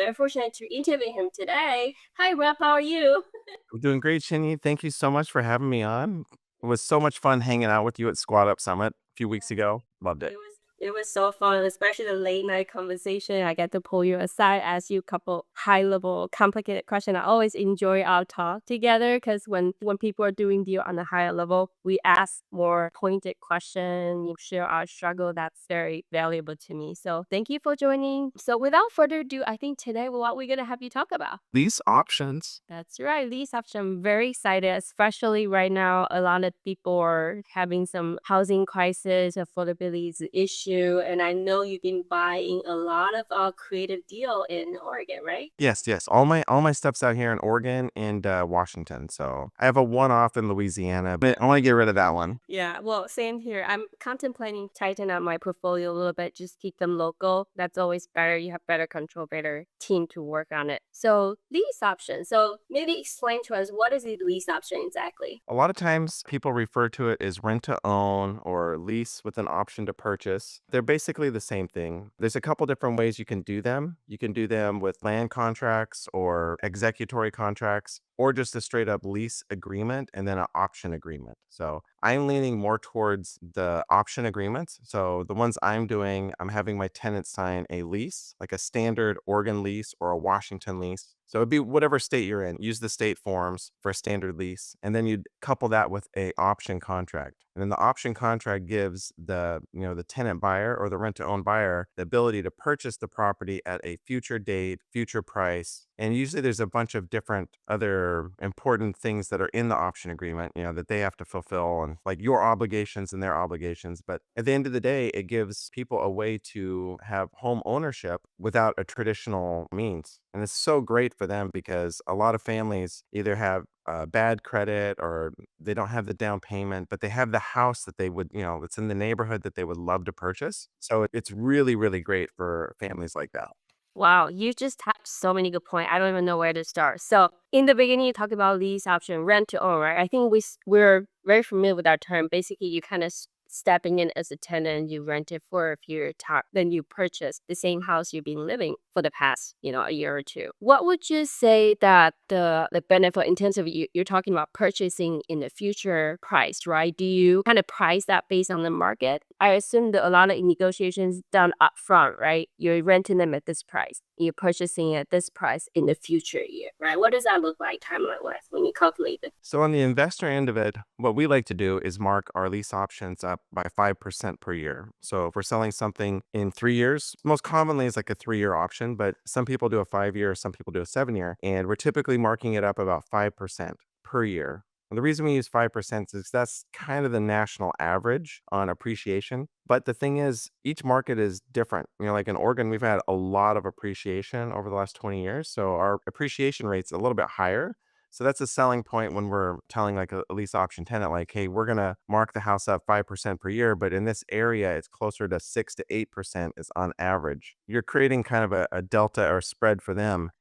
very fortunate to interview him today. Hi, Rob. How are you? I'm doing great, Shinny. Thank you so much for having me on. It was so much fun hanging out with you at Squad Up Summit a few weeks ago. Loved it. It was so fun, especially the late night conversation. I get to pull you aside, ask you a couple high level, complicated questions. I always enjoy our talk together because when people are doing deal on a higher level, we ask more pointed questions, you share our struggle. That's very valuable to me. So thank you for joining. So without further ado, I think today what we're gonna have you talk about. These options. That's right. Lease option. I'm very excited, especially right now. A lot of people are having some housing crisis, affordability is an issue, and I know you've been buying a lot of creative deal in Oregon, right? Yes, yes. All my stuff's out here in Oregon and Washington. So I have a one-off in Louisiana, but I want to get rid of that one. Yeah, well, same here. I'm contemplating tighten up my portfolio a little bit, just keep them local. That's always better. You have better control, better team to work on it. So lease option. So maybe explain to us what is the lease option exactly? A lot of times people refer to it as rent to own or lease with an option to purchase. They're basically the same thing. There's a couple different ways you can do them. You can do them with land contracts or executory contracts or just a straight up lease agreement and then an option agreement. So I'm leaning more towards the option agreements. So the ones I'm doing, I'm having my tenant sign a lease, like a standard Oregon lease or a Washington lease. So it'd be whatever state you're in. Use the state forms for a standard lease, and then you'd couple that with a option contract. And then the option contract gives the tenant buyer or the rent to own buyer the ability to purchase the property at a future date, future price. And usually there's a bunch of different other important things that are in the option agreement, that they have to fulfill and like your obligations and their obligations. But at the end of the day, it gives people a way to have home ownership without a traditional means. And it's so great for them because a lot of families either have bad credit or they don't have the down payment, but they have the house that they would, it's in the neighborhood that they would love to purchase. So it's really, really great for families like that. Wow, you just tapped so many good points. I don't even know where to start. So in the beginning, you talked about lease option, rent to own, right? I think we're very familiar with that term. Basically, you kind of stepping in as a tenant, you rent it for a period of time, then you purchase the same house you've been living for the past, a year or two. What would you say that the benefit in terms of you're talking about purchasing in the future price, right? Do you kind of price that based on the market? I assume that a lot of negotiations done upfront, right? You're renting them at this price. You're purchasing at this price in the future year, right? What does that look like timeline-wise when you calculate it? So on the investor end of it, what we like to do is mark our lease options up by 5% per year. So if we're selling something in 3 years, most commonly it's like a 3-year option, but some people do a 5-year, some people do a 7-year, and we're typically marking it up about 5% per year. And the reason we use 5% is that's kind of the national average on appreciation. But the thing is, each market is different. Like in Oregon, we've had a lot of appreciation over the last 20 years. So our appreciation rate's a little bit higher. So that's a selling point when we're telling like a lease option tenant, like, hey, we're gonna mark the house up 5% per year, but in this area, it's closer to 6 to 8% is on average. You're creating kind of a delta or spread for them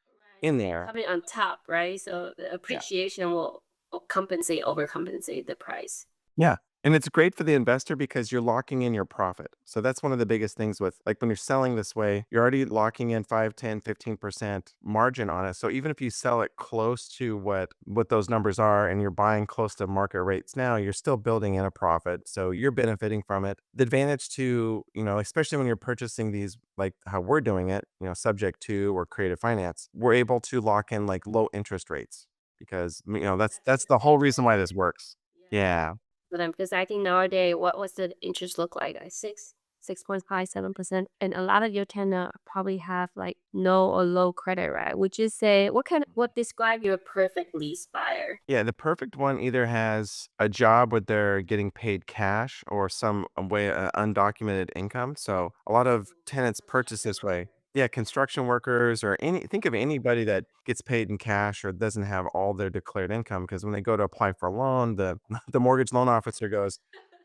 Right. in So you're there. coming on top, right? So the Yeah. appreciation will compensate, overcompensate the price. Yeah. And it's great for the investor because you're locking in your profit. So that's one of the biggest things with like when you're selling this way, you're already locking in 5, 10, 15% margin on it. So even if you sell it close to what those numbers are and you're buying close to market rates now, you're still building in a profit. So you're benefiting from it. The advantage to, especially when you're purchasing these like how we're doing it, subject to or creative finance, we're able to lock in like low interest rates because that's the whole reason why this works. Yeah. For them because I think nowadays, what was the interest look like 6.5, 7%, and a lot of your tenant probably have like no or low credit, right? Would you say what describe your perfect lease buyer? Yeah, the perfect one either has a job where they're getting paid cash or some way undocumented income. So a lot of tenants purchase this way. Yeah, construction workers or think of anybody that gets paid in cash or doesn't have all their declared income because when they go to apply for a loan, the the mortgage loan officer goes,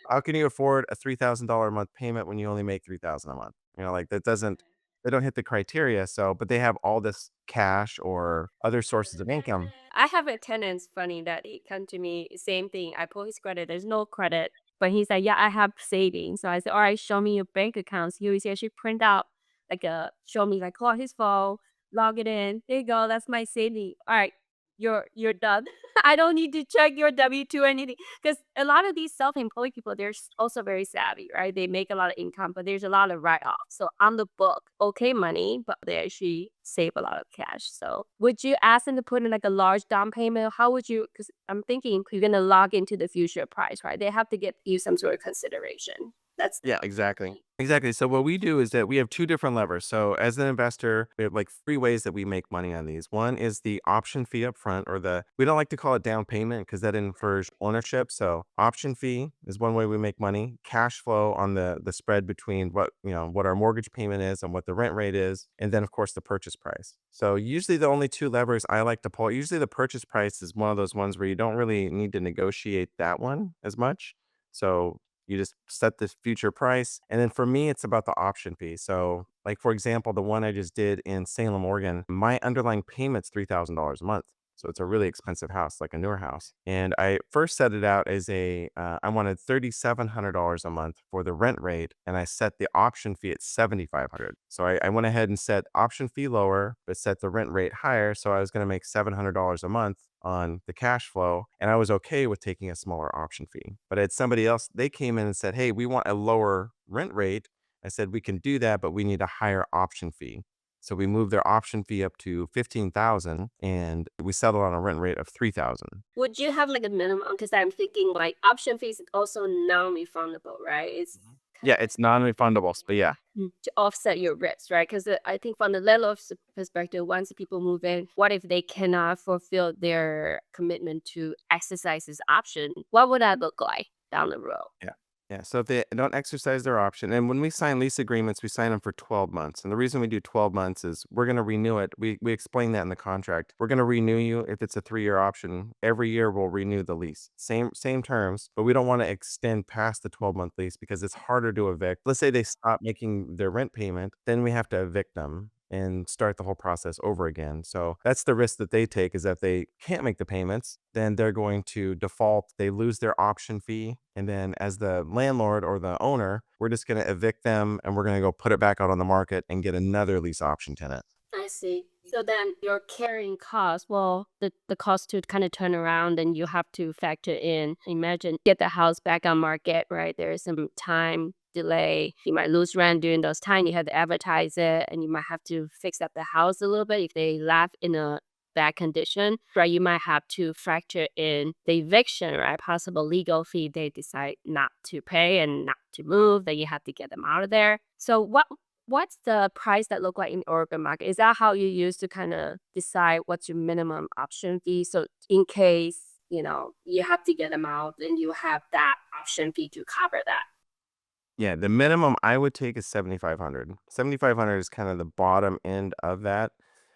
"How can you afford a $3,000 a month payment when you only make 3,000 a month?" Like that doesn't they don't hit the criteria. So, but they have all this cash or other sources of income. I have a tenant, it's funny that he come to me, same thing. I pull his credit, there's no credit. But he's like, yeah, I have savings. So I said, all right, show me your bank accounts. He always actually print out like show me like, oh, his phone. log it in. There you go. That's my saving. All right, you're done. I don't need to check your W-2 or anything because a lot of these self-employed people, they're also very savvy, right? They make a lot of income, but there's a lot of write-off. So on the book, okay money, but they actually save a lot of cash. So would you ask them to put in like a large down payment? How would you? Because I'm thinking you're gonna log into the future price, right? They have to get you some sort of consideration. That's Yeah, exactly. Exactly. So what we do is that we have two different levers. So as an investor, we have like three ways that we make money on these. One is the option fee up front, or we don't like to call it down payment because that infers ownership. So option fee is one way we make money. Cash flow on the spread between what our mortgage payment is and what the rent rate is, and then of course the purchase price. So usually the only two levers I like to pull, usually the purchase price is one of those ones where you don't really need to negotiate that one as much. So you just set the future price. And then for me, it's about the option fee. So, like for example, the one I just did in Salem, Oregon, my underlying payment's $3,000 a month. So it's a really expensive house, like a newer house. And I first set it out as I wanted $3,700 a month for the rent rate, and I set the option fee at $7,500. So I went ahead and set option fee lower, but set the rent rate higher. So I was going to make $700 a month on the cash flow, and I was okay with taking a smaller option fee. But it's somebody else, they came in and said, "Hey, we want a lower rent rate." I said, "We can do that, but we need a higher option fee." So we moved their option fee up to 15,000 and we settled on a rent rate of 3,000. would you have like a minimum? Because I'm thinking like option fees is also non-refundable, right? It's kind Yeah, of it's non-refundable, but yeah. to offset your risk, right? Because I think from the landlord's perspective, once people move in, what if they cannot fulfill their commitment to exercise this option? What would that look like down the road? Yeah. Yeah. So if they don't exercise their option, and when we sign lease agreements, we sign them for 12 months. And the reason we do 12 months is we're going to renew it. We explain that in the contract. We're going to renew you if it's a 3-year option. Every year we'll renew the lease. Same terms, but we don't want to extend past the 12-month lease because it's harder to evict. Let's say they stop making their rent payment, then we have to evict them and start the whole process over again. So that's the risk that they take, is that they can't make the payments, then they're going to default, they lose their option fee, and then as the landlord or the owner, we're just going to evict them and we're going to go put it back out on the market and get another lease option tenant. I see. So then your carrying cost, well, the cost to kind of turn around, and you have to factor in, imagine, get the house back on market, right? There is some time delay. You might lose rent during those time. You have to advertise it, and you might have to fix up the house a little bit if they left in a bad condition, right? You might have to factor in the eviction, right? Possible legal fee they decide not to pay and not to move, then you have to get them out of there. So what's the price that look like in Oregon market? Is that how you use to kind of decide what's your minimum option fee? So in case, you have to get them out, then you have that option fee to cover that. Yeah, the minimum I would take is 7,500. 7,500 is kind of the bottom end of that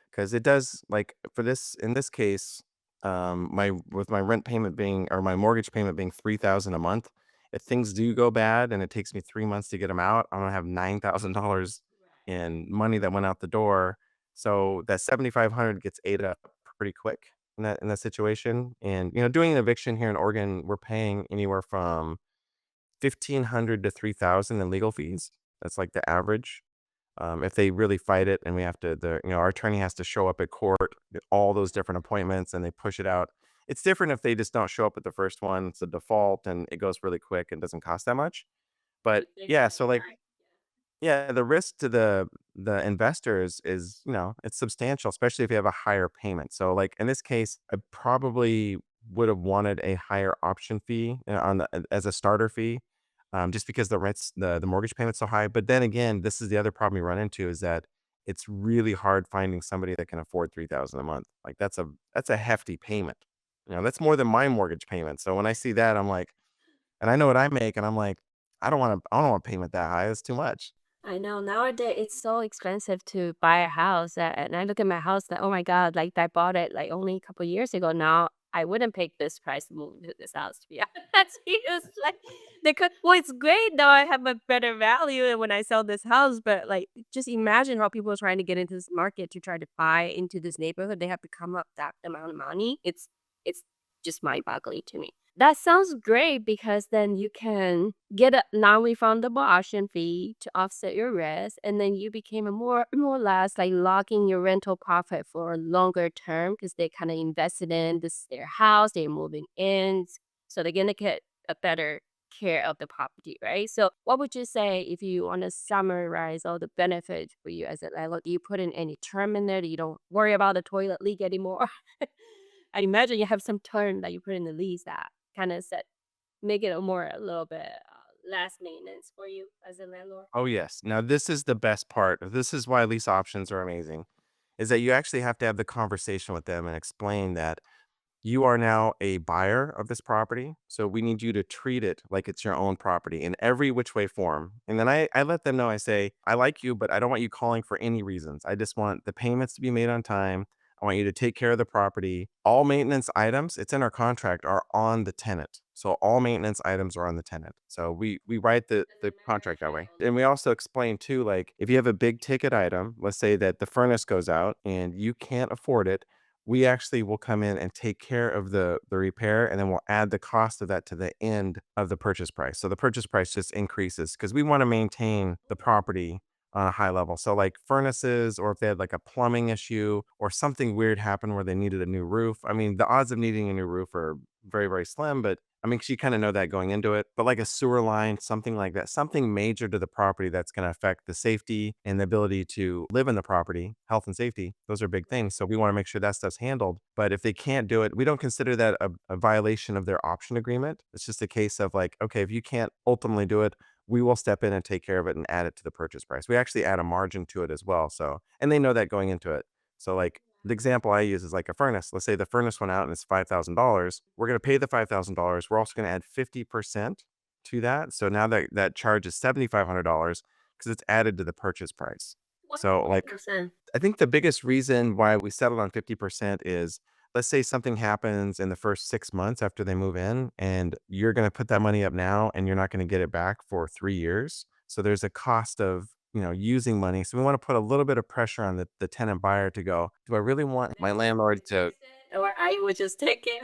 because it does, like, for this in this case, my with my rent payment being, or my mortgage payment being 3,000 a month. If things do go bad and it takes me 3 months to get them out, I'm gonna have $9,000 in money that went out the door. So that 7,500 gets ate up pretty quick in that situation. And doing an eviction here in Oregon, we're paying anywhere from 1,500 to 3,000 in legal fees. That's like the average. If they really fight it and we have to, our attorney has to show up at court, get all those different appointments, and they push it out. It's different if they just don't show up at the first one. It's a default and it goes really quick and doesn't cost that much. But They yeah, got so your like, time. yeah, the risk to the investors is, it's substantial, especially if you have a higher payment. So like in this case, I probably would have wanted a higher option fee as a starter fee, just because the mortgage payment's so high. But then again, this is the other problem you run into, is that it's really hard finding somebody that can afford 3,000 a month. Like that's a hefty payment. That's more than my mortgage payment. So when I see that, I'm like, and I know what I make, and I'm like, I don't want payment that high. It's too much. I know nowadays it's so expensive to buy a house, and I look at my house like, oh my God, like I bought it like only a couple years ago. Now I wouldn't pay this price to move into this house, to be honest. It's like well, it's great now. I have a better value when I sell this house, but like just imagine how people are trying to get into this market to try to buy into this neighborhood. They have to come up that amount of money. It's just mind-boggling to me. That sounds great because then you can get a non-refundable option fee to offset your risk, and then you became a more or less like locking your rental profit for a longer term because they kind of invested in this their house, they're moving in, so they're gonna get a better care of the property, right? So, what would you say if you want to summarize all the benefits for you as a landlord? Do you put in any term in there that you don't worry about the toilet leak anymore? I imagine you have some term that you put in the lease that kind of set make it a little bit less maintenance for you as a landlord. Oh, yes. Now, this is the best part. This is why lease options are amazing, is that you actually have to have the conversation with them and explain that you are now a buyer of this property, so we need you to treat it like it's your own property in every which way form. And then I let them know, I say, I like you, but I don't want you calling for any reasons. I just want the payments to be made on time. I want you to take care of the property. All maintenance items, it's in our contract, are on the tenant. So all maintenance items are on the tenant. So we write the Doesn't matter contract that how way. old And we also explain too, like if you have a big ticket item, let's say that the furnace goes out and you can't afford it, we actually will come in and take care of the repair, and then we'll add the cost of that to the end of the purchase price. So the purchase price just increases because we want to maintain the property on a high level. So like furnaces, or if they had like a plumbing issue or something weird happened where they needed a new roof. I mean, the odds of needing a new roof are very, very slim, but I mean, 'cause you kind of know that going into it. But like a sewer line, something like that, something major to the property that's going to affect the safety and the ability to live in the property, health and safety, those are big things. So we want to make sure that stuff's handled. But if they can't do it, we don't consider that a violation of their option agreement. It's just a case of like, okay, if you can't ultimately do it, we will step in and take care of it and add it to the purchase price. We actually add a margin to it as well. So, and they know that going into it. So like the example I use is like a furnace. Let's say the furnace went out and it's $5,000. We're going to pay the $5,000. We're also going to add 50% to that. So now that charge is $7,500 because it's added to the purchase price. What So like 50%? I think the biggest reason why we settled on 50% is, let's say something happens in the first 6 months after they move in, and you're going to put that money up now and you're not going to get it back for 3 years. So there's a cost of, using money. So we want to put a little bit of pressure on the tenant buyer to go, do I really want my landlord to? Or I would just take it.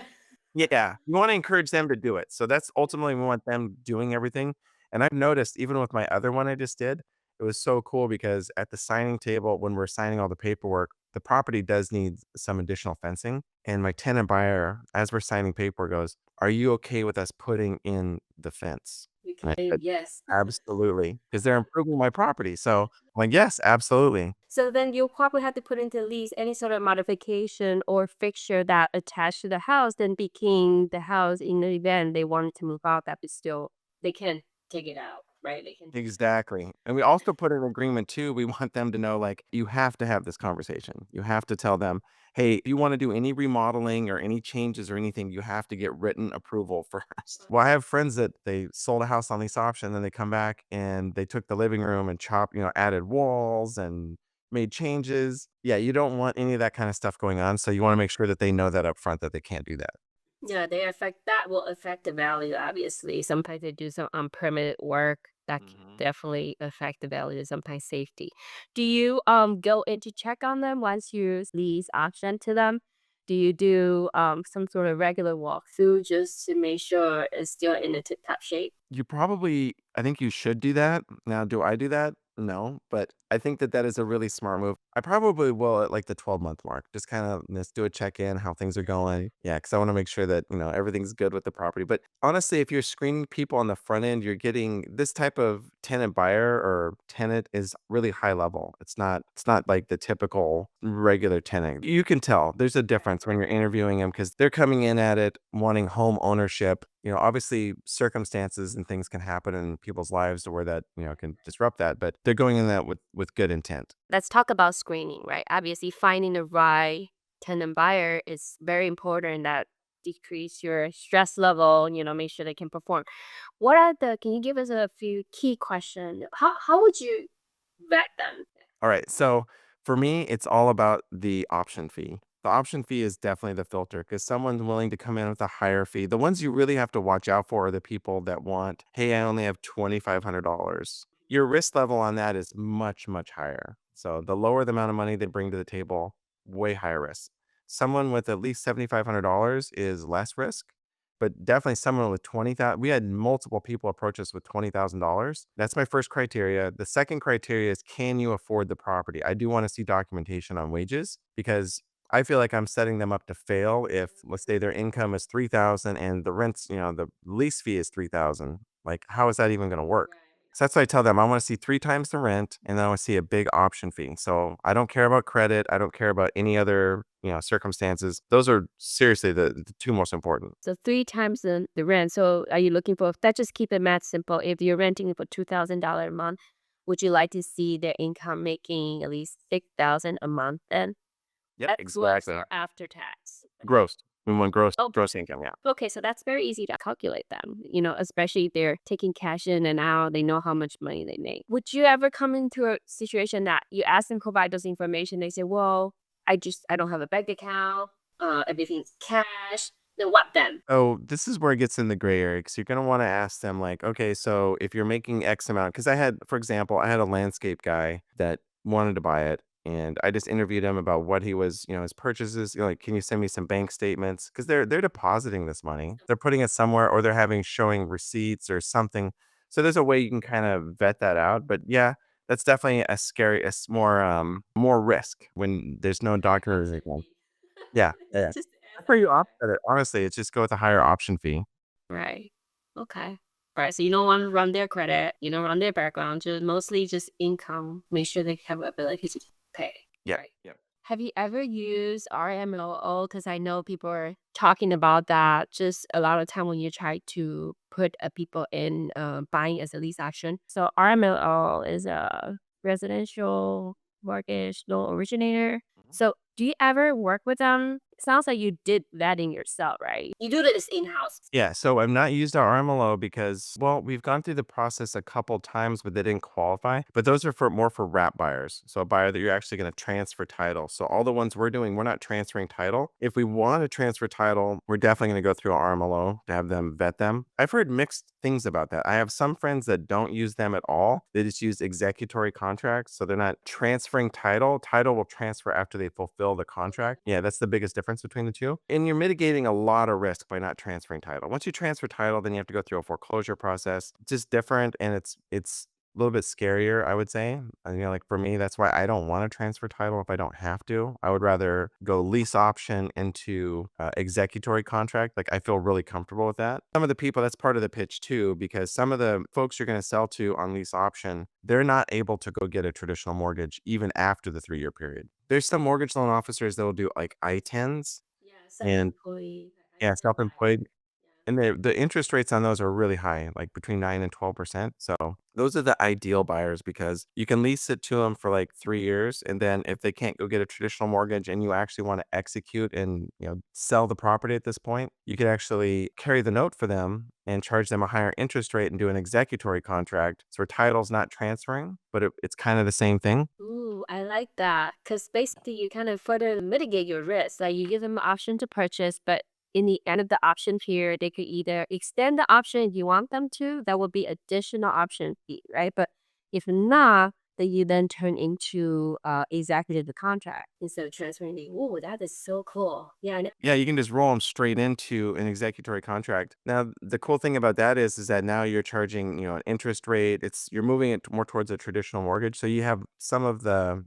Yeah, you wanna encourage them to do it. So that's ultimately we want them doing everything. And I've noticed even with my other one I just did, it was so cool because at the signing table, when we're signing all the paperwork, the property does need some additional fencing. And my tenant buyer, as we're signing paperwork, goes, "Are you okay with us putting in the fence?" We And I can, said, yes. "Absolutely, because 'cause they're improving my property." So I'm like, "Yes, absolutely." So then you'll probably have to put into lease any sort of modification or fixture that attached to the house, then became the house in the event they wanted to move out, that is still they can take it out, right? They can just Exactly. And we also put an agreement too. We want them to know, like, you have to have this conversation. You have to tell them, hey, if you want to do any remodeling or any changes or anything, you have to get written approval first. Well, I have friends that they sold a house on lease option, then they come back and they took the living room and added walls and made changes. Yeah, you don't want any of that kind of stuff going on. So you want to make sure that they know that up front that they can't do that. yeah, they affect that will affect the value, obviously. Sometimes they do some unpermitted work that can Mhm. definitely affect the value, sometimes safety. Do you go in to check on them once you lease option to them? Do you do some sort of regular walkthrough just to make sure it's still in the tip top shape? I think you should do that. Now, do I do that? No, but I think that that is a really smart move. I probably will at like the 12-month mark, just kind of let's do a check in, how things are going. Yeah, because I want to make sure that, everything's good with the property. But honestly, if you're screening people on the front end, you're getting this type of tenant buyer or tenant is really high level. It's not like the typical regular tenant. You can tell there's a difference when you're interviewing them because they're coming in at it wanting home ownership. Obviously circumstances and things can happen in people's lives to where that, can disrupt that, but they're going in that with good intent. Let's talk about screening, right? Obviously, finding the right tenant buyer is very important. That decrease your stress level, make sure they can perform. What are the can you give us a few key questions? How would you vet them? All right. So for me, it's all about the option fee. The option fee is definitely the filter because someone's willing to come in with a higher fee. The ones you really have to watch out for are the people that want, hey, I only have $2,500. Your risk level on that is much, much higher. So the lower the amount of money they bring to the table, way higher risk. Someone with at least $7,500 is less risk, but definitely someone with 20,000. We had multiple people approach us with $20,000. That's my first criteria. The second criteria is, can you afford the property? I do want to see documentation on wages because I feel like I'm setting them up to fail if, let's say, their income is 3,000 and the rent's, the lease fee is 3,000. Like, how is that even going to work? So that's why I tell them I want to see 3 times the rent, and then I want to see a big option fee. So I don't care about credit. I don't care about any other, circumstances. Those are seriously the two most important. So 3 times the rent. So are you looking for that? Just keep it math simple. If you're renting for $2,000 a month, would you like to see their income making at least 6,000 a month then? Yep, That's gross exactly. or after tax? Gross. We want gross Oh, gross income. Yeah. okay, so that's very easy to calculate then, especially if they're taking cash in and out, they know how much money they make. Would you ever come into a situation that you ask them provide those information, they say, well, I don't have a bank account, everything's cash. Then what then? Oh, this is where it gets in the gray area because you're going to want to ask them, like, okay, so if you're making X amount, because for example, I had a landscape guy that wanted to buy it. And I just interviewed him about what he was, his purchases. Like, can you send me some bank statements? Because they're depositing this money, they're putting it somewhere, or they're having showing receipts or something. So there's a way you can kind of vet that out. But yeah, that's definitely a scary, more risk when there's no doctor. Yeah, yeah. Just That's where you offset it. Honestly, it's just go with a higher option fee. right. Okay. Right. So you don't want to run their credit, you don't run their background, just mostly just income. Make sure they have ability to pay. Yeah, Right. yeah. Have you ever used RMLO? Because I know people are talking about that. Just a lot of time when you try to put people in buying as a lease action. So RMLO is a residential mortgage loan originator. Mhm. So do you ever work with them? Sounds like you did vetting yourself, right? You do this in house. Yeah, so I've not used our RMLO because, well, we've gone through the process a couple times, but they didn't qualify. But those are for more for wrap buyers. So a buyer that you're actually going to transfer title. So all the ones we're doing, we're not transferring title. If we want to transfer title, we're definitely going to go through our RMLO to have them vet them. I've heard mixed things about that. I have some friends that don't use them at all. They just use executory contracts. So they're not transferring title. Title will transfer after they fulfill the contract. Yeah, that's the biggest difference between the two. And you're mitigating a lot of risk by not transferring title. Once you transfer title, then you have to go through a foreclosure process. It's just different, and it's a little bit scarier, I would say. And, like for me, that's why I don't want to transfer title if I don't have to. I would rather go lease option into executory contract. Like I feel really comfortable with that. Some of the people, that's part of the pitch too, because some of the folks you're going to sell to on lease option, they're not able to go get a traditional mortgage even after the 3-year period. There's some mortgage loan officers that will do like I-10s Yeah, and self-employed. I yeah, did that. self-employed. And the interest rates on those are really high, like between 9 and 12%. So those are the ideal buyers because you can lease it to them for like 3 years. And then if they can't go get a traditional mortgage and you actually want to execute and, sell the property at this point, you could actually carry the note for them and charge them a higher interest rate and do an executory contract. So where title's not transferring, but it's kind of the same thing. Ooh, I like that. Because basically, you kind of further mitigate your risk. Like you give them an option to purchase, but in the end of the option period, they could either extend the option if you want them to. That would be additional option fee, right? But if not, then you then turn into exactly the contract instead of transferring the. Ooh, that is so cool. Yeah, Yeah, you can just roll them straight into an executory contract. Now, the cool thing about that is that now you're charging, an interest rate. You're moving it more towards a traditional mortgage. So you have some of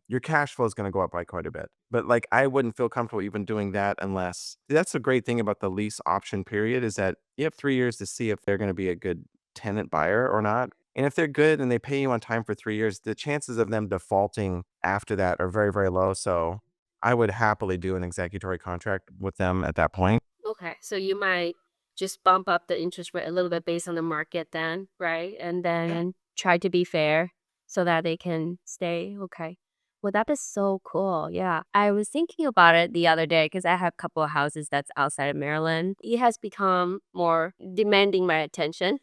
your cash flow is going to go up by quite a bit. But like, I wouldn't feel comfortable even doing that unless that's the great thing about the lease option period is that you have 3 years to see if they're going to be a good tenant buyer or not. And if they're good and they pay you on time for 3 years, the chances of them defaulting after that are very, very low. So I would happily do an executory contract with them at that point. okay, so you might just bump up the interest rate a little bit based on the market then, right? And Yeah. then try to be fair so that they can stay. Okay. Well, that is so cool. Yeah. I was thinking about it the other day because I have a couple of houses that's outside of Maryland. It has become more demanding my attention.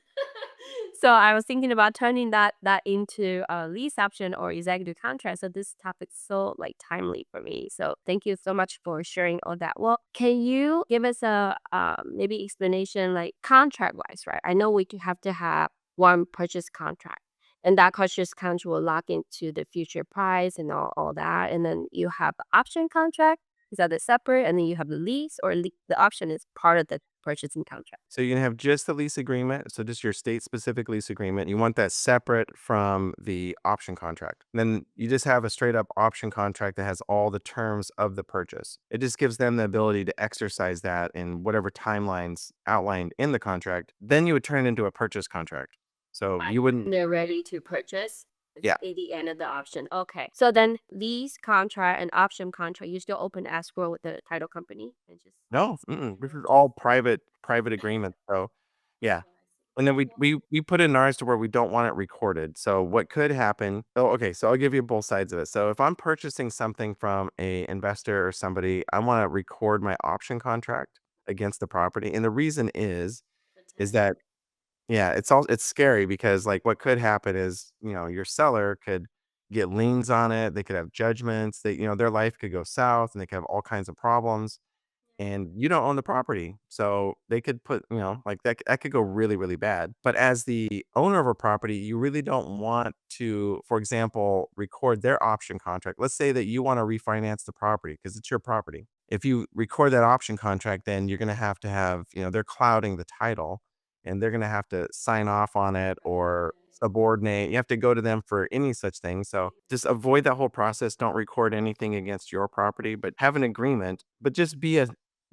So I was thinking about turning that into a lease option or executive contract. So this topic's so like timely for me. So thank you so much for sharing all that. Well, can you give us a maybe explanation like contract wise, right? I know we do have to have one purchase contract. And that purchase contract will lock into the future price and all that. And then you have the option contract. Is that the separate and then you have the lease, or the option is part of the purchasing contract? So you can have just the lease agreement, so just your state-specific lease agreement. You want that separate from the option contract. Then you just have a straight up option contract that has all the terms of the purchase. It just gives them the ability to exercise that in whatever timelines outlined in the contract. Then you would turn it into a purchase contract. So Right. you wouldn't. And they're ready to purchase. It's Yeah. at the end of the option. Okay. So then lease contract and option contract, you still open escrow with the title company and just No, sign this those is two. all private agreement. So yeah. And then we put in ours to where we don't want it recorded. So what could happen? Oh, okay. So I'll give you both sides of it. So if I'm purchasing something from a investor or somebody, I want to record my option contract against the property. And the reason The is tenant. that yeah, it's scary because like what could happen is, your seller could get liens on it. They could have judgments. Their life could go south and they could have all kinds of problems and you don't own the property. So they could put, like that could go really, really bad. But as the owner of a property, you really don't want to, for example, record their option contract. Let's say that you want to refinance the property because it's your property. If you record that option contract, then you're going to have, they're clouding the title and they're going to have to sign off on it or subordinate. You have to go to them for any such thing. So just avoid that whole process. Don't record anything against your property, but have an agreement, but just be a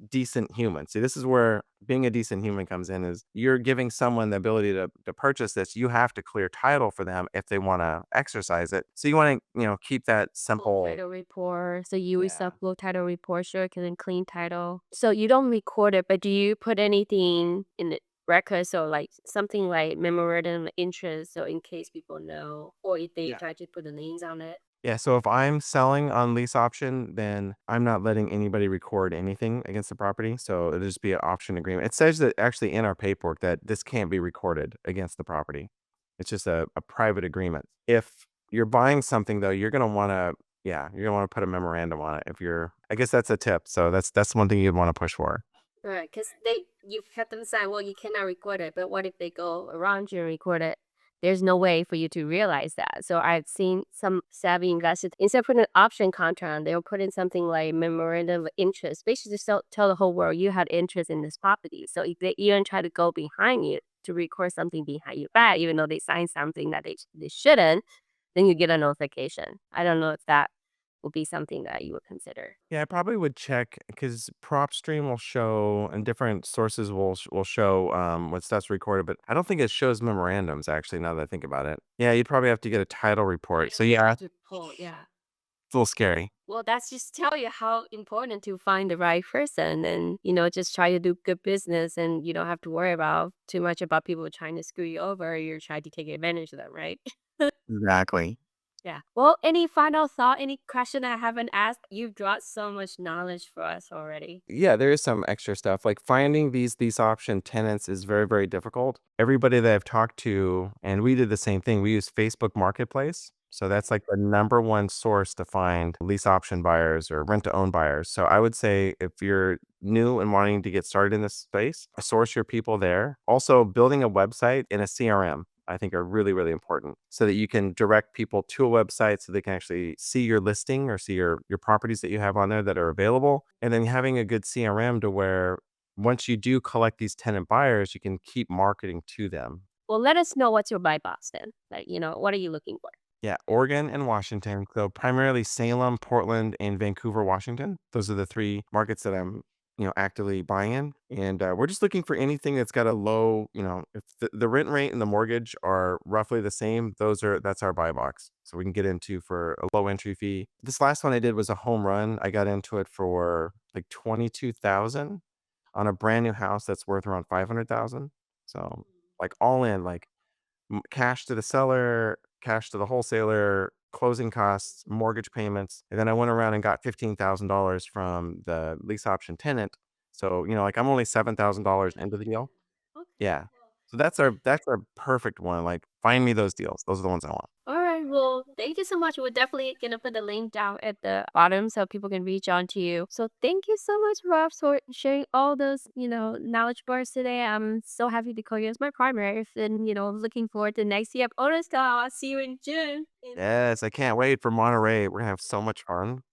decent human. See, this is where being a decent human comes in is you're giving someone the ability to purchase this. You have to clear title for them if they want to exercise it. So you want to, keep that Full simple. title report. So you Yeah. yourself full title report, sure, can then clean title. So you don't record it, but do you put anything in the record? So like something like memorandum of interest, so in case people know, or if they Yeah. try to put the names on it. Yeah, so if I'm selling on lease option, then I'm not letting anybody record anything against the property. So it'll just be an option agreement. It says that actually in our paperwork that this can't be recorded against the property. It's just a private agreement. If you're buying something though, you're gonna want to put a memorandum on it. I guess that's a tip. So that's one thing you'd want to push for. Right, because you have them sign, well, you cannot record it, but what if they go around you and record it? There's no way for you to realize that. So I've seen some savvy investors, instead of putting an option contract on, they'll put in something like memorandum of interest, basically just tell the whole world you had interest in this property. So if they even try to go behind you to record something behind your back, even though they signed something that they shouldn't, then you get a notification. I don't know if that would be something that you would consider. Yeah, I probably would check because PropStream will show and different sources will show what stuff's recorded, but I don't think it shows memorandums actually now that I think about it. Yeah, you'd probably have to get a title report. So yeah, it's To pull, yeah. a little scary. Well, that's just tell you how important to find the right person and, just try to do good business and you don't have to worry about too much about people trying to screw you over. You're trying to take advantage of them, right? Exactly. Yeah. Well, any final thought, any question I haven't asked? You've brought so much knowledge for us already. Yeah, there is some extra stuff. Like finding these option tenants is very, very difficult. Everybody that I've talked to, and we did the same thing. We use Facebook Marketplace. So that's like the number one source to find lease option buyers or rent to own buyers. So I would say if you're new and wanting to get started in this space, source your people there. Also, building a website in a CRM. I think are really, really important so that you can direct people to a website so they can actually see your listing or see your properties that you have on there that are available. And then having a good CRM to where once you do collect these tenant buyers, you can keep marketing to them. Well, let us know what's your buy box then. Like, what are you looking for? Yeah, Oregon and Washington. So primarily Salem, Portland, and Vancouver, Washington. Those are the three markets that I'm, actively buying in. And we're just looking for anything that's got a low, if the rent rate and the mortgage are roughly the same, that's our buy box. So we can get into for a low entry fee. This last one I did was a home run. I got into it for like 22,000 on a brand new house that's worth around 500,000. So like all in, like cash to the seller, cash to the wholesaler, closing costs, mortgage payments. And then I went around and got $15,000 from the lease option tenant. So, like I'm only $7,000 into the deal. Okay. Yeah. So that's our perfect one. Like find me those deals. Those are the ones I want. All right. Well, thank you so much. We're definitely gonna put the link down at the bottom so people can reach on to you. So thank you so much, Rob, for sharing all those, knowledge bars today. I'm so happy to call you as my primary and, looking forward to next year. Bonus call. I'll see you in June. Yes, I can't wait for Monterey. We're gonna have so much fun.